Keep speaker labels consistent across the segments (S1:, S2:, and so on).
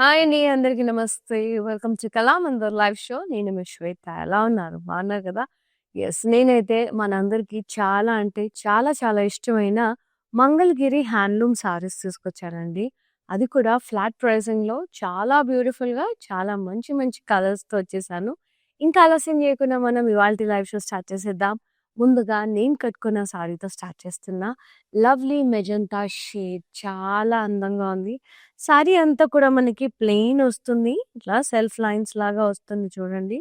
S1: Hi అండి. అందరికీ నమస్తే. Welcome to Kalamandir live show. నేను మీ శ్వేత. ఎలా ఉన్నారు? బాగున్నారు కదా? యెస్. నేనైతే మనందరికీ చాలా అంటే చాలా చాలా ఇష్టమైన మంగళగిరి హ్యాండ్లూమ్ సారీస్ తీసుకొచ్చానండి. అది కూడా ఫ్లాట్ ప్రైజింగ్‌లో చాలా బ్యూటిఫుల్‌గా చాలా మంచి మంచి కలర్స్‌తో వచ్చేసాను. ఇంకా ఆలస్యం చేయకుండా మనం ఇవాల్టి లైవ్ షో స్టార్ట్ చేసేద్దాం. ముందుగా నేను కట్టుకున్న సారీతో స్టార్ట్ చేస్తున్నా. లవ్లీ మెజెంటా షేడ్ చాలా అందంగా ఉంది. సారీ అంతా కూడా మనకి ప్లెయిన్ వస్తుంది. ఇట్లా సెల్ఫ్ లైన్స్ లాగా వస్తుంది చూడండి.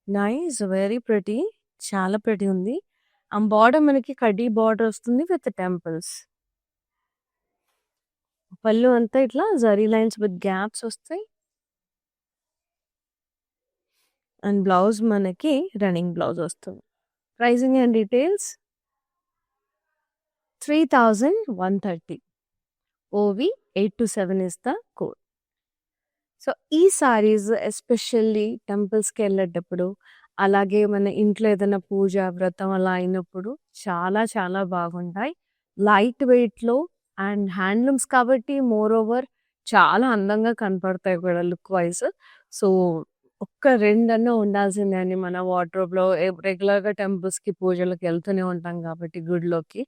S1: Nice very pretty. చాలా ప్రిటీ ఉంది. బార్డర్ మనకి కడ్డీ బార్డర్ వస్తుంది విత్ టెంపుల్స్. పళ్ళు అంతా ఇట్లా జరీ లైన్స్ విత్ గ్యాప్స్ వస్తాయి. అండ్ బ్లౌజ్ మనకి రన్నింగ్ బ్లౌజ్ వస్తుంది. Pricing and details 3130. OV 827 is the code. So ఈ సారీస్ ఎస్పెషల్లీ టెంపుల్స్‌కి వెళ్ళేటప్పుడు, అలాగే మన ఇంట్లో ఏదైనా పూజ, వ్రతం అలా అయినప్పుడు చాలా చాలా బాగుంటాయి. లైట్ వెయిట్‌లో అండ్ హ్యాండ్లూమ్స్ కాబట్టి మోర్ ఓవర్ చాలా అందంగా కనపడతాయి కూడా లుక్ వైస్. సో ఒక్క రెండన్నా ఉండాల్సిందే అండి మన వార్డ్‌రోబ్‌లో. రెగ్యులర్‌గా టెంపుల్స్‌కి, పూజలకి వెళ్తూనే ఉంటాం కాబట్టి గుడిలోకి.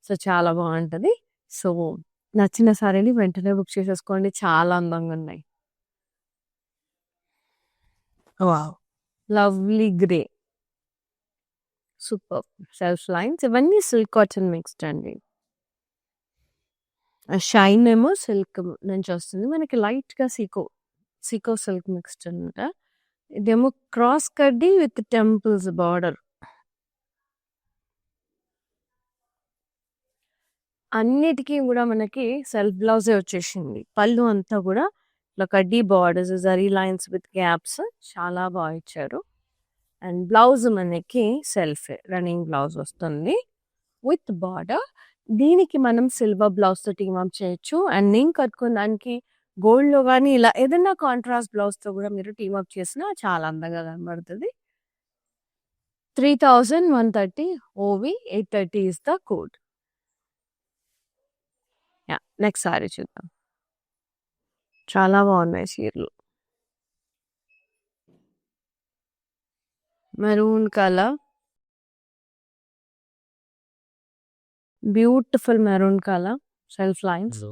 S1: సో చాలా బావుంటది. సో నచ్చిన సారీని వెంటనే బుక్ చేసేసుకోండి. చాలా అందంగా ఉన్నాయి. Wow! Lovely grey. Superb! Self lines ఇవన్నీ సిల్క్ కాటన్ మిక్స్డ్ అండి. షైన్ ఏమో సిల్క్ నుంచి వస్తుంది. మనకి లైట్‌గా సీకో సిల్క్ మిక్స్డ్ అనమాట. ఇదేమో క్రాస్ కడ్డీ విత్ టెంపుల్స్ బార్డర్. అన్నిటికి గూడా మనకి సెల్ఫ్ బ్లౌజే వచ్చేసింది. పళ్ళు అంతా గూడా ఇట్లా కడ్డీ borders, zari lines with gaps చాలా బాగా ఇచ్చారు. అండ్ బ్లౌజ్ మనకి సెల్ఫే రన్నింగ్ బ్లౌజ్ వస్తుంది విత్ బార్డర్. దీనికి మనం సిల్వర్ బ్లౌజ్‌తో టీమ్ అప్ చేయొచ్చు. అండ్ నేను కట్టుకున్న దానికి గోల్డ్‌లో గాని ఇలా ఏదైనా కాంట్రాస్ట్ బ్లౌజ్‌తో గూడా మీరు టీమ్ అప్ చేసినా చాలా అందంగా కనబడుతది. 3130 OV 830 is the code. Yeah! Next sari చూద్దాం. చాలా బాగున్నాయి చీరలు. Maroon colour. Beautiful maroon colour. Self lines.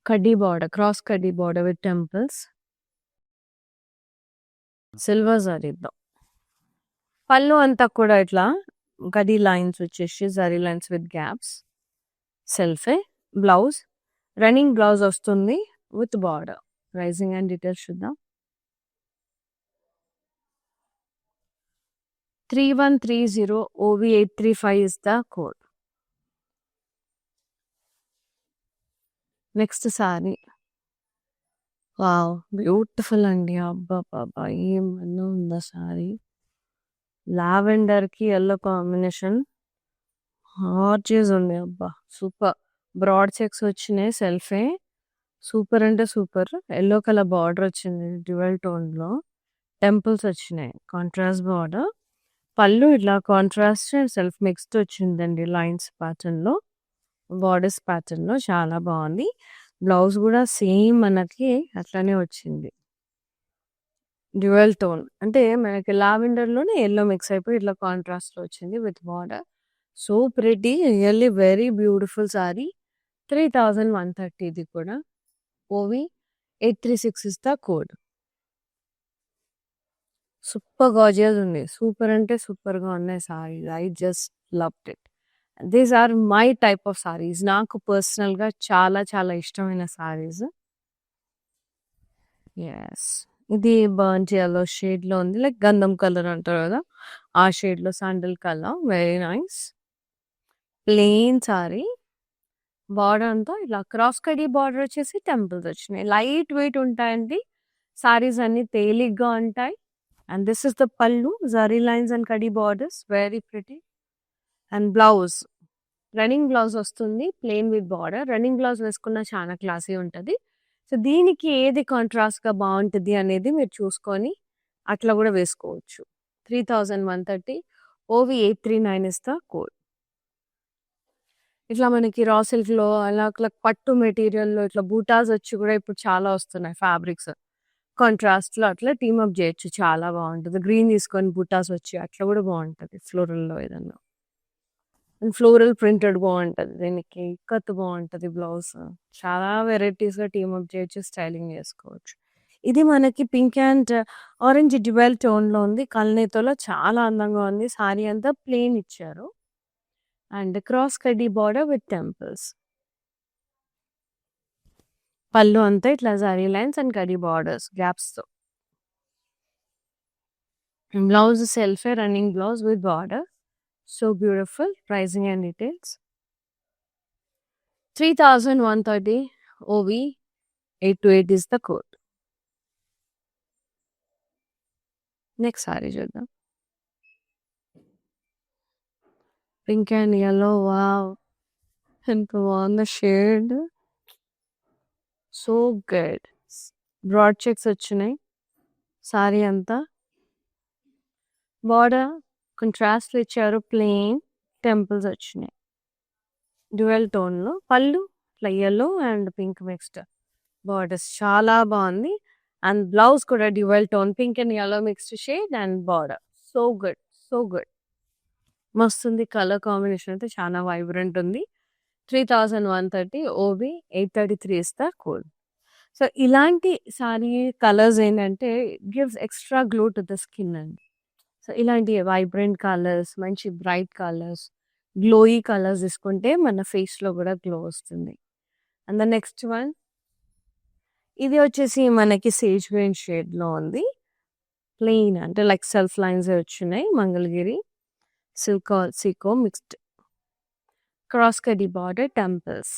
S1: Kaddi border, cross kaddi border with temples. Silver జరీతో. పళ్ళు అంతా కూడా ఇట్లా కడ్డీ లైన్స్ వచ్చేసి జరీ లైన్స్ విత్ గ్యాప్స్. సెల్ఫే. బ్లౌజ్ రన్నింగ్ బ్లౌజ్ వస్తుంది with border. Pricing and details చూద్దాం. 3130 OV 835 is the code. Next sari. Wow! Beautiful అండి. అబ్బబ్బబ్బా! ఏమన్నా ఉందా సారీ. లావెండర్‌కి యెల్లో కాంబినేషన్ హార్జియస్ ఉంది. అబ్బా! సూపర్. బ్రాడ్ చెక్స్ వచ్చినాయి సెల్ఫే. సూపర్ అంటే సూపర్. యెల్లో కలర్ బార్డర్ వచ్చింది డ్యూయల్ టోన్‌లో. టెంపుల్స్ వచ్చినాయి. Contrast border. పళ్ళు ఇట్లా కాంట్రాస్ట్ అండ్ సెల్ఫ్ మిక్స్‌డ్ వచ్చిందండి లైన్స్ ప్యాటర్న్‌లో. బార్డర్స్ ప్యాటర్న్‌లో చాలా బాగుంది. బ్లౌజ్ కూడా సేమ్ మనకి అట్లానే వచ్చింది. Dual tone. అంటే మనకి లావెండర్‌లోనే యెల్లో మిక్స్ అయిపోయి ఇట్లా కాంట్రాస్ట్‌లో వచ్చింది with border. So pretty. Really very beautiful sorry. 3130 ఇది కూడా. ఓవి 836 is the code. Super gorgeous ఉంది. సూపర్ అంటే సూపర్‌గా ఉన్నాయి saris. I just loved it. These are my type of saris. నాకు పర్సనల్‌గా చాలా చాలా ఇష్టమైన సారీస్. యెస్. ఇది బర్న్ట్ యెల్లో షేడ్‌లో ఉంది. లైక్ గంధం కలర్ అంటారు కదా! ఆ షేడ్‌లో sandal colour. Very nice. Plain sari. Border అంతా ఇలా క్రాస్ కడ్డీ బార్డర్ వచ్చేసి టెంపుల్స్ వచ్చినాయి. లైట్ వెయిట్ ఉంటాయండి. సారీస్ అన్నీ తేలిగ్గా ఉంటాయి. And this is the pallu. Zari lines and kaddi borders. Very pretty. And blouse. Running blouse వస్తుంది. Plain with border. Running blouse వేసుకున్న చాలా క్లాసీ ఉంటది. సో దీనికి ఏది కాంట్రాస్ట్‌గా బావుంటది అనేది మీరు చూసుకొని అట్లా కూడా వేసుకోవచ్చు. 3130 ఓవి 839 ఇస్ ద కోడ్. ఇట్లా మనకి రా సిల్క్‌లో అలా పట్టు మెటీరియల్‌లో ఇట్లా బూటాస్ వచ్చి కూడా ఇప్పుడు చాలా వస్తున్నాయి ఫ్యాబ్రిక్స్. కాంట్రాస్ట్‌లో అట్లా టీమ్ అప్ జేయొచ్చు. చాలా బావుంటది. గ్రీన్ తీసుకొని బుటాస్ వచ్చి అట్లా గూడా బావుంటది. ఫ్లోరల్‌లో ఏదన్నా. అండ్ ఫ్లోరల్ ప్రింటెడ్ బావుంటది. దీనికి ఇక్కత్ బావుంటది బ్లౌజ్. చాలా వెరైటీస్‌గా టీమ్ అప్ చేయొచ్చు. స్టైలింగ్ చేసుకోవచ్చు. ఇది మనకి పింక్ అండ్ ఆరెంజ్ డ్యుయల్ టోన్‌లో ఉంది. కల్నేతోలో చాలా అందంగా ఉంది. సారీ అంతా ప్లెయిన్ ఇచ్చారు. And cross kaddi border with temples. పళ్ళు అంతా ఇట్లా zari lines and kaddi borders గ్యాప్స్‌తో. బ్లౌజ్ సెల్ఫే running blouse with border. So beautiful. Pricing and details. 3130 OV 828 is the code. Next saree చూద్దాం. Pink and yellow. Wow. ఎంత బాగుంది shade. So good. Broad checks వచ్చినాయి. సారీ అంతా. బార్డర్ కాంట్రాస్ట్ ఇచ్చారు. ప్లెయిన్ టెంపుల్స్ వచ్చినాయి. Dual టోన్లో పళ్ళు ఇట్లా yellow and pink mixed borders చాలా బాగుంది. అండ్ బ్లౌజ్ కూడా dual tone pink and yellow mixed shade and border. So good. So good. మస్తుంది. కలర్ కాంబినేషన్ అయితే చాలా వైబ్రెంట్ ఉంది. 3130 OV 833 is the code. So ఇలాంటి సారీ కలర్స్ ఏంటంటే gives extra glow to the skin అండి. సో ఇలాంటి vibrant colours మంచి bright colours glowy colours తీసుకుంటే మన ఫేస్లో కూడా గ్లో వస్తుంది. అండ్ ద నెక్స్ట్ వన్ ఇది వచ్చేసి మనకి సేజ్ గ్రీన్ షేడ్లో ఉంది. ప్లెయిన్ అంటే లైక్ సెల్ఫ్ లైన్స్ వచ్చినాయి. మంగళగిరి సిల్క్ సీకో mixed cross kaddi border temples.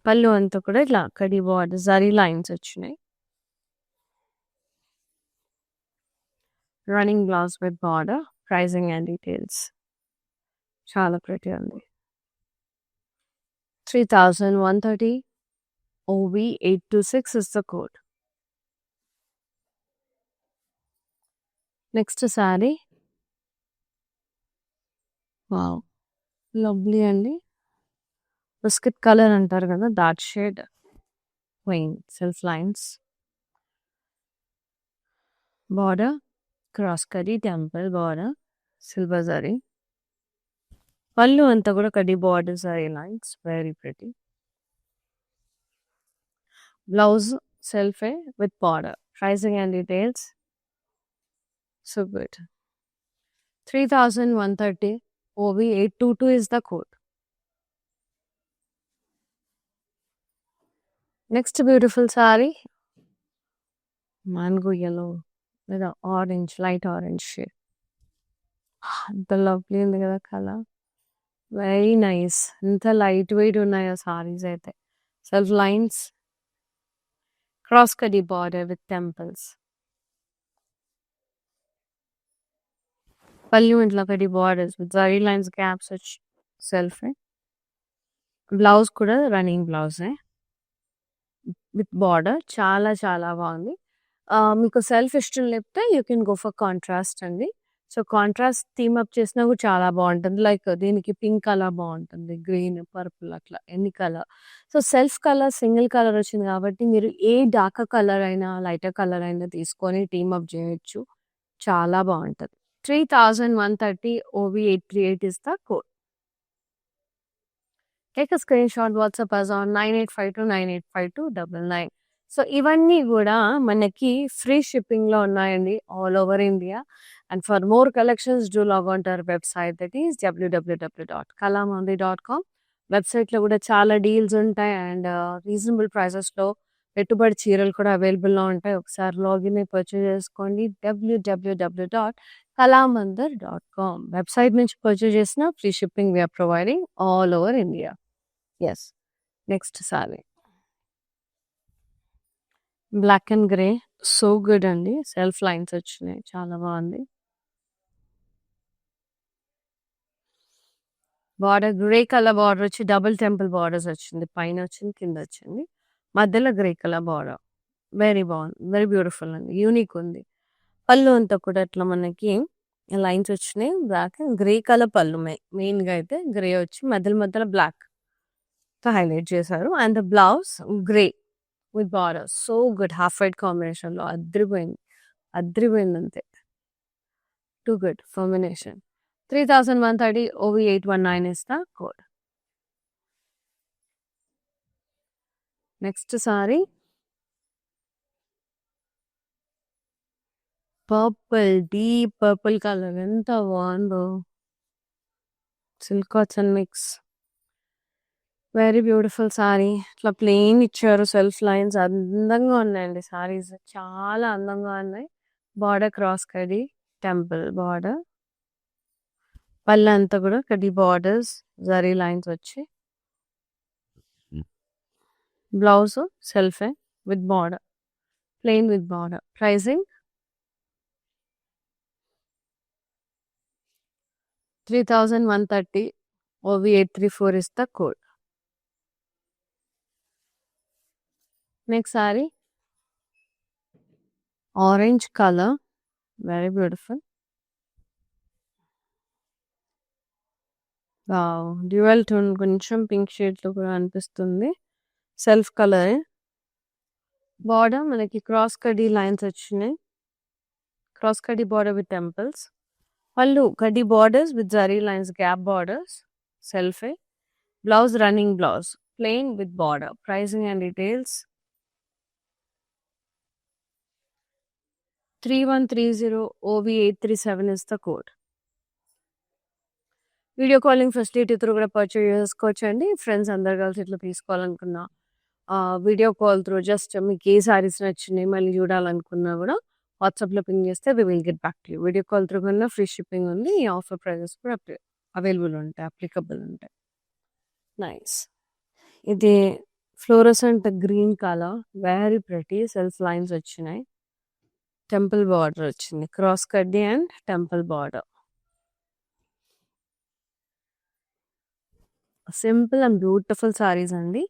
S1: పళ్ళు అంతా కూడా ఇట్లా కడ్డీ బార్డర్ జరీ లైన్స్ వచ్చినాయి. Running blouse with border. Pricing and details. చాలా ప్రిటీ ఉంది. 3130 OV 826 is the code. Next sari. Wow lovely అండి. బిస్కెట్ కలర్ అంటారు కదా that shade. Queen self lines. Border cross kaddi temple border silver zari. పళ్ళు అంతా కూడా kaddi border zari lines. Very pretty. Blouse సెల్ఫే with border. Pricing and details. So good. 3130 OV 822 is the code. Next beautiful saree. Mango yellow with an orange, light orange shade. The lovely in the color. Very nice. Inta lightweight unnaya sarees aithe. Self lines. Cross cutty border with temples. Pallu intla kadi borders with zari lines gaps which self. Blouse kuda running blouse. With border చాలా చాలా బాగుంది. మీకు self ఇష్టం లేకపోతే you can go for contrast అండి. So contrast theme up చేసినా కూడా చాలా బాగుంటుంది. లైక్ దీనికి పింక్ కలర్ బాగుంటుంది. గ్రీన్ పర్పుల్ అట్లా ఎన్ని colour. So self colour single colour వచ్చింది కాబట్టి మీరు ఏ డార్క్ కలర్ అయినా లైటర్ కలర్ అయినా తీసుకొని టీమ్ అప్ చేయొచ్చు. చాలా బాగుంటుంది. 3130 OV 838 is the code. Take a screenshot, WhatsApp us on 9852985299. సో ఇవన్నీ కూడా మనకి ఫ్రీ షిప్పింగ్లో ఉన్నాయండి all over India. And for more collections do log on to our website that is www.kalamandir.com. వెబ్సైట్లో కూడా చాలా డీల్స్ ఉంటాయి అండ్ రీజనబుల్ ప్రైసెస్లో పెట్టుబడి చీరలు కూడా అవైలబుల్లో ఉంటాయి. ఒకసారి లాగిన్ అయి పర్చేజ్ చేసుకోండి. www.kalamandir.com వెబ్సైట్ నుంచి పర్చేజ్ చేసిన free shipping we are providing all over India. Yes. Next sari black and grey. So good అండి. సెల్ఫ్ లైన్స్ వచ్చినాయి. చాలా బాగుంది. బార్డర్ గ్రే కలర్ బార్డర్ వచ్చి డబుల్ టెంపుల్ బార్డర్స్ వచ్చింది. పైన వచ్చింది కింద వచ్చింది. మధ్యలో గ్రే కలర్ బార్డర్. వెరీ బాగుంది. వెరీ బ్యూటిఫుల్ అండి. యూనిక్ ఉంది. పళ్ళు అంతా కూడా అట్లా మనకి లైన్స్ వచ్చినాయి. బ్లాక్ గ్రే కలర్ పళ్ళు మెయిన్‌గా అయితే గ్రే వచ్చి మధ్యలో బ్లాక్‌తో హైలైట్ చేశారు. And the blouse grey with borders. So good. Half white కాంబినేషన్‌లో అద్రిపోయింది. అద్రిపోయిందంతే. Too good combination. 3130 OV819 is the code. Next sari purple, deep purple colour ఎంత బాగుందో. Silk cotton mix. Very beautiful sari. ఇట్లా ప్లెయిన్ ఇచ్చారు. సెల్ఫ్ లైన్స్ అందంగా ఉన్నాయండి సారీస్. చాలా అందంగా ఉన్నాయి. Border cross kaddi temple border. పళ్ళు అంతా కూడా కడి బార్డర్స్ జరీ లైన్స్ వచ్చి బ్లౌజ్ సెల్ఫే with border, plain with border. Pricing 3130 OV834 is the code. Next saree, orange color, very beautiful. Wow, dual tone కొంచెం పింక్ షేడ్ లో కూడా అనిపిస్తుంది. Self colour. బార్డర్ మనకి క్రాస్ కడి లైన్స్ వచ్చినాయి. Cross kaddi border with temples. పళ్ళు kaddi borders with zari lines, gap borders. సెల్ఫే. Blouse running blouse, plain with border. Pricing and details 3130 OV837 is the code. Video calling facility through కూడా purchase చేసుకోవచ్చు అండి. Friends అందరు కలిసి ఇట్లా తీసుకోవాలనుకున్నా వీడియో కాల్ త్రూ జస్ట్ మీకు ఏ సారీస్ నచ్చినాయి మళ్ళీ చూడాలనుకున్నా కూడా వాట్సాప్లో పింగ్ చేస్తే we will get back to you. Video call through కన్నా ఫ్రీ షిప్పింగ్ ఉంది. ఈ ఆఫర్ ప్రైజెస్ కూడా అవైలబుల్ ఉంటాయి, అప్లికబుల్ ఉంటాయి. నైస్. ఇది fluorescent green colour, very pretty. Self lines వచ్చినాయి. టెంపుల్ బార్డర్ వచ్చింది. క్రాస్ కడ్డీ and temple border. Simple and beautiful saris అండి.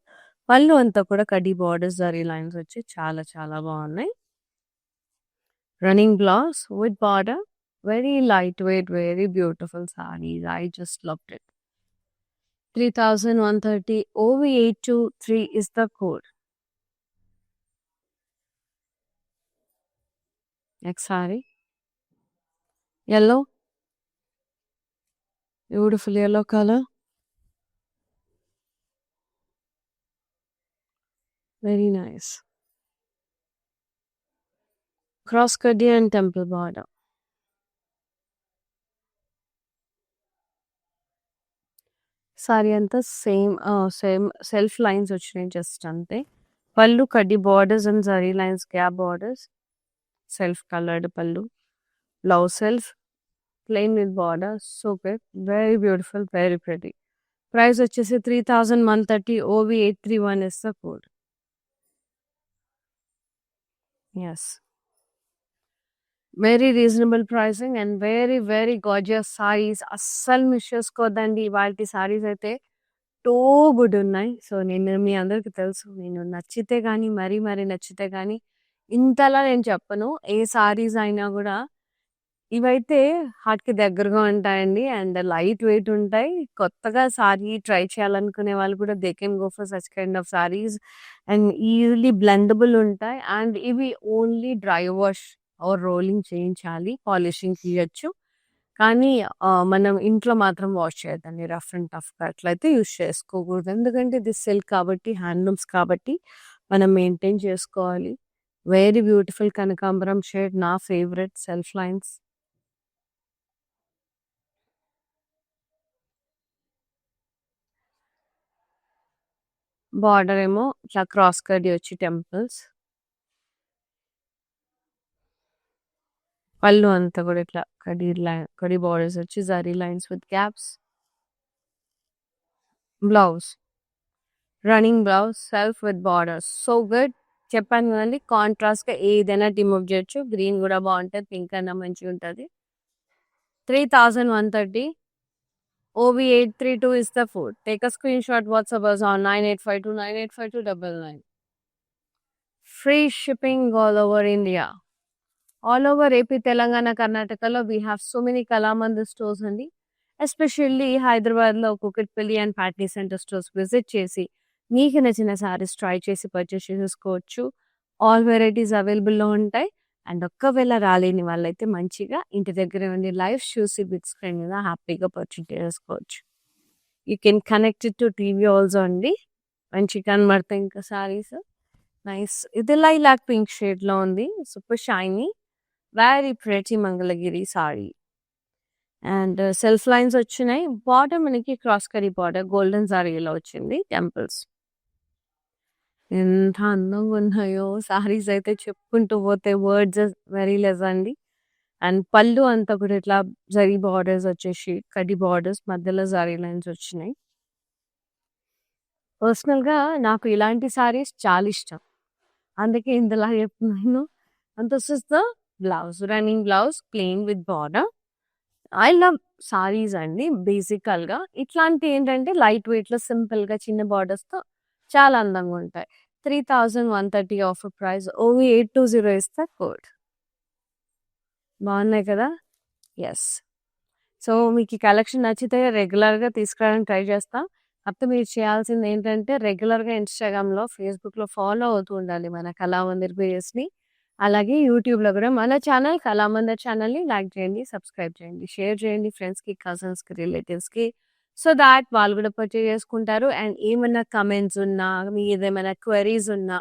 S1: పళ్ళు అంతా కూడా కడ్డీ బార్డర్స్ జరీ లైన్స్ వచ్చి చాలా చాలా బాగున్నాయి. Running blouse with border. Very light weight, very beautiful saris. I just loved it. 3130 OV823 is the code. Next saree, yellow, beautiful yellow color, very nice. Cross kadi and temple border. Sari అంతా same self lines వచ్చినాయి just అంతే. పళ్ళు kaddi borders and zari lines, gap borders. Self coloured పళ్ళు. Blouse self, plain with border. Super, very beautiful, very pretty. Price వచ్చేసి 3130 OV831 is the code. Yes. Very reasonable pricing and very very gorgeous saris. అస్సలు miss చేసుకోవద్దండి. వాటి సారీస్ అయితే too good ఉన్నాయి. So నేను మీ అందరికి తెలుసు, నేను నచ్చితే కానీ మరీ నచ్చితే కానీ ఇంతలా నేను చెప్పను. ఏ సారీస్ అయినా కూడా ఇవైతే హార్ట్కి దగ్గరగా ఉంటాయండి అండ్ లైట్ వెయిట్ ఉంటాయి. కొత్తగా సారీ ట్రై చేయాలనుకునే వాళ్ళు కూడా they can go for such kind of saris and easily blendable ఉంటాయి. అండ్ ఇవి only dry wash or rolling చేయించాలి, పాలిషింగ్ తీయచ్చు. కానీ మనం ఇంట్లో మాత్రం వాష్ చేయొద్దండి. రఫ్ అండ్ టఫ్గా అట్లయితే యూస్ చేసుకోకూడదు. ఎందుకంటే ఇది సిల్క్ కాబట్టి, హ్యాండ్లూమ్స్ కాబట్టి మనం మెయింటైన్ చేసుకోవాలి. వెరీ బ్యూటిఫుల్ కనకాంబరం షేడ్, నా ఫేవరెట్. Self lines. బార్డర్ ఏమో ఇట్లా క్రాస్ కడి వచ్చి టెంపుల్స్. పళ్ళు అంతా కూడా ఇట్లా కడి బార్డర్స్ వచ్చి zari lines with gaps. Blouse running blouse, self with borders. So good. చెప్పాను కదండి, కాంట్రాస్ట్గా ఏదైనా రిమూవ్ చేయొచ్చు. గ్రీన్ కూడా బాగుంటుంది, పింక్ అన్నా మంచిగా ఉంటుంది. 3130 OV832 is the food. Take a screenshot, WhatsApp us on 9852985299. Free shipping all over India. All over AP, Telangana, కర్ణాటకలో we have so many Kalamandir stores అండి. ఎస్పెషల్లీ హైదరాబాద్‌లో Kukatpally and Patny centre stores visit చేసి, మీకు నచ్చిన శారీస్ ట్రై చేసి పర్చేస్ చేసేసుకోవచ్చు. ఆల్ వెరైటీస్ అవైలబుల్‌లో ఉంటాయి. అండ్ ఒక్కవేళ రాలేని వాళ్ళైతే మంచిగా ఇంటి దగ్గరే ఉండి లైవ్ చూసి బిగ్ స్క్రీన్ మీద హ్యాపీగా పర్చేస్ చేసేసుకోవచ్చు. You can connect it to TV also అండి. మంచిగా కనబడతాయి ఇంకా శారీస్. నైస్. ఇది లైలాక్ పింక్ షేడ్‌లో ఉంది. Super shiny. Very pretty Mangalagiri sorry. And self lines వచ్చినాయి. బార్డర్ మనకి క్రాస్ కరీ బార్డర్ గోల్డెన్ జరీలో వచ్చింది. టెంపుల్స్. ఎంత అందంగా ఉన్నాయో సారీస్ అయితే చెప్పుకుంటూ పోతే వర్డ్స్ వెరీ లెస్ అండి. అండ్ పళ్ళు అంతా కూడా ఇట్లా జరీ బార్డర్స్ వచ్చేసి కడ్డీ బార్డర్స్ మధ్యలో జరీ లైన్స్ వచ్చినాయి. పర్సనల్‌గా నాకు ఇలాంటి సారీస్ చాలా ఇష్టం. అందుకే ఇంతలా చెప్తున్నాను. And this is the blouse. Running blouse plain with border. I love saris అండి బేసికల్‌గా. ఇట్లాంటివి ఏంటంటే లైట్ వెయిట్‌లో సింపుల్‌గా చిన్న బార్డర్స్‌తో చాలా అందంగా ఉంటాయి. 3130 offer price. Only 820 is the code. బాగున్నాయి కదా! యెస్. సో, మీకు ఈ కలెక్షన్ నచ్చితే రెగ్యులర్‌గా తీసుకురావడానికి ట్రై చేస్తా. కాకపోతే మీరు చేయాల్సింది ఏంటంటే రెగ్యులర్‌గా ఇన్‌స్టాగ్రామ్‌లో, ఫేస్‌బుక్‌లో ఫాలో అవుతూ ఉండాలి మన కళామందిర్ పేజెస్‌ని. అలాగే యూట్యూబ్‌లో కూడా మన ఛానల్ కళామందిర్ ఛానల్‌ని లైక్ చేయండి, సబ్స్క్రైబ్ చేయండి, షేర్ చేయండి ఫ్రెండ్స్‌కి, కజిన్స్‌కి, రిలేటివ్స్‌కి. సో థాట్ వాళ్ళు కూడా పర్చేజ్ చేసుకుంటారు. అండ్ ఏమన్నా కమెంట్స్ ఉన్నా, మీదేమైనా క్వెరీస్ ఉన్నా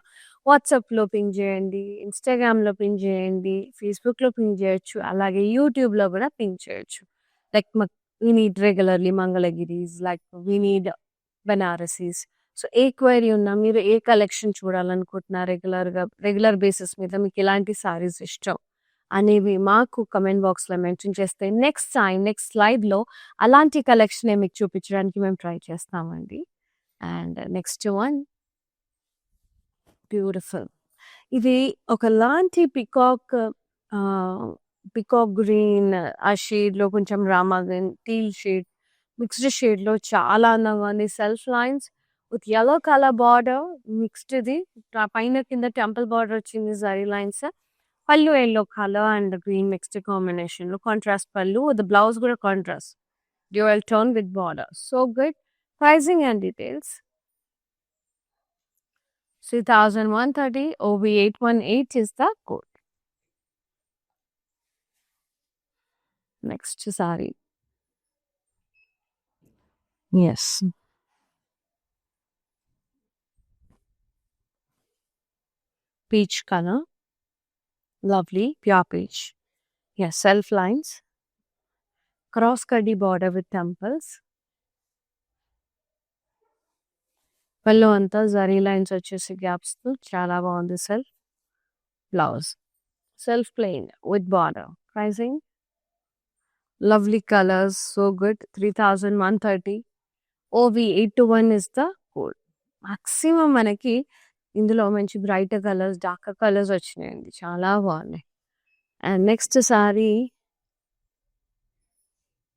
S1: వాట్సాప్‌లో పింగ్ చేయండి, ఇన్‌స్టాగ్రామ్‌లో పింగ్ చేయండి, ఫేస్‌బుక్‌లో పింగ్ చేయొచ్చు. అలాగే యూట్యూబ్‌లో కూడా పింగ్ చేయొచ్చు. Like we need regularly Mangalagiri's, like we need Banarasis. So, A query ఉన్నా మీరు ఏ కలెక్షన్ చూడాలనుకుంటున్నా రెగ్యులర్ బేసిస్ మీద మీకు ఎలాంటి సారీస్ ఇష్టం అనేవి మాకు కమెంట్ బాక్స్‌లో మెన్షన్ చేస్తే నెక్స్ట్ టైమ్, నెక్స్ట్ స్లైడ్‌లో అలాంటి కలెక్షనే మీకు చూపించడానికి మేము ట్రై చేస్తామండి. And next one beautiful. ఇది ఒకలాంటి పికాక్ గ్రీన్ ఆ షేడ్‌లో కొంచెం Rama green, teal shade mixed షేడ్‌లో చాలా అందంగా ఉంది. Self lines with yellow colour border mixed ఇది. పైన కింద టెంపుల్ బార్డర్ వచ్చింది జరీ లైన్స్. పళ్ళు yellow colour and green mixed కాంబినేషన్‌లో కాంట్రాస్ట్ పళ్ళు. విత్ బ్లౌజ్ కూడా contrast. Dual tone with border. So good. Pricing and details. 3130 OV818 is the code. Next saree. Yes. Peach color. Lovely. Pure peach. Yes. Self lines. Cross cutty border with temples. పళ్ళు అంతా zari lines వచ్చేసి gaps తో చాలా బాగుంది. Self blouse self plain with border. Pricing lovely colors, so good. 3130 OV821 is the code. Maximum మనకి ఇందులో మంచి bright colours, dark colours వచ్చినాయండి. చాలా బాగున్నాయి. And next sari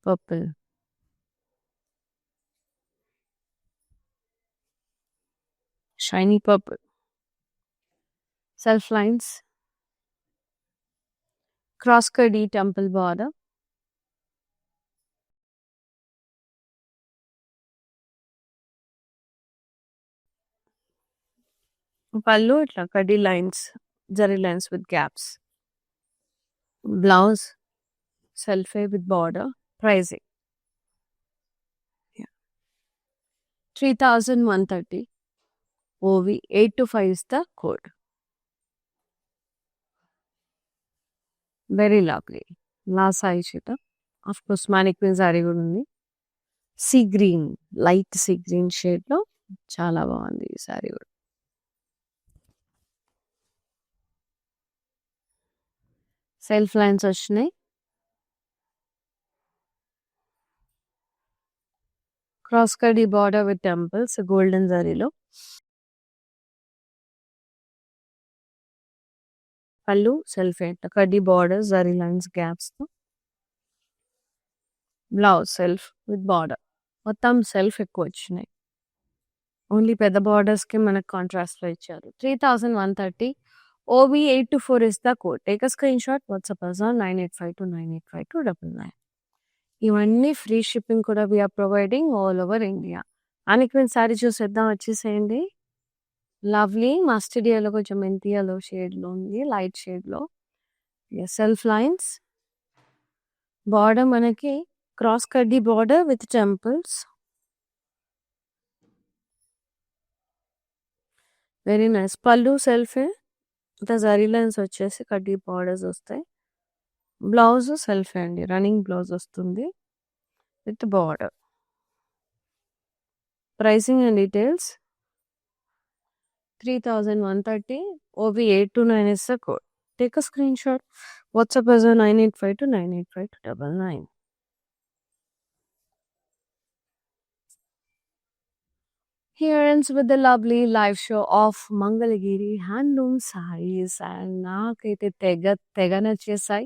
S1: purple. Shiny purple. Self lines. Cross kaddi temple border. పళ్ళు ఇట్లా kaddi lines, zari lines with gaps. Blouse సెల్ఫే with border. Pricing 3130 OV825 is the code. Very lovely. నా సాయి చేత ఆఫ్ కోర్స్ మానిక్విన్ సారీ కూడా ఉంది. Sea green, light sea green షేడ్లో చాలా బాగుంది ఈ సారీ కూడా. సెల్ఫ్ లైన్స్ వచ్చినాయి. Cross kaddi border with temples golden జరీలో. పళ్ళు self kaddi border zari lines గ్యాప్స్తో. Blouse self with border. మొత్తం సెల్ఫ్ ఎక్కువ వచ్చినాయి. ఓన్లీ పెద్ద బార్డర్స్కి మనకు కాంట్రాస్ట్లో ఇచ్చారు. 3130 OB824 is the code. Take a screenshot, WhatsApp us on 9852985299. ఇవన్నీ ఫ్రీ షిప్పింగ్ కూడా we are providing all over India. Mannequin sari చూసేద్దాం, వచ్చేసేయండి. లవ్లీ మస్టర్డ్ ఎల్లో, కొంచెం మెంతి ఎల్లో షేడ్లో ఉంది, లైట్ షేడ్లో. సెల్ఫ్ లైన్స్, బార్డర్ మనకి cross kaddi border with temples. Very nice. పళ్ళు సెల్ఫే, ఇంత జరీ లైన్స్ వచ్చేసి కడ్డీ బార్డర్స్ వస్తాయి. బ్లౌజ్ సెల్ఫే అండి, రన్నింగ్ బ్లౌజ్ వస్తుంది with border. Pricing and details 3130. OB829 is the code. Take a screenshot. WhatsApp us on 9852985299. Here ends with the lovely live show of Mangalagiri Handloom Sarees. And నాకైతే తెగ నచ్చేసాయి.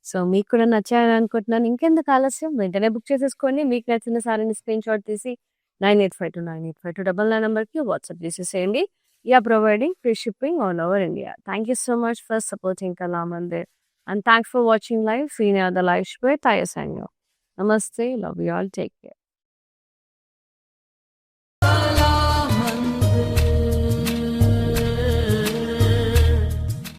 S1: So మీకు కూడా నచ్చాయని అనుకుంటున్నాను. ఇంకెందుకు ఆలస్యం, వెంటనే బుక్ చేసేసుకోండి. మీకు నచ్చిన సారీని స్క్రీన్ షాట్ తీసి 9852985299 నెంబర్కి వాట్సాప్ చేసేసేయండి. are providing free shipping all over India. Thank you so much for supporting Kalamandir. And thanks for watching live. See you on the live show. Namaste. Love you all. Take care.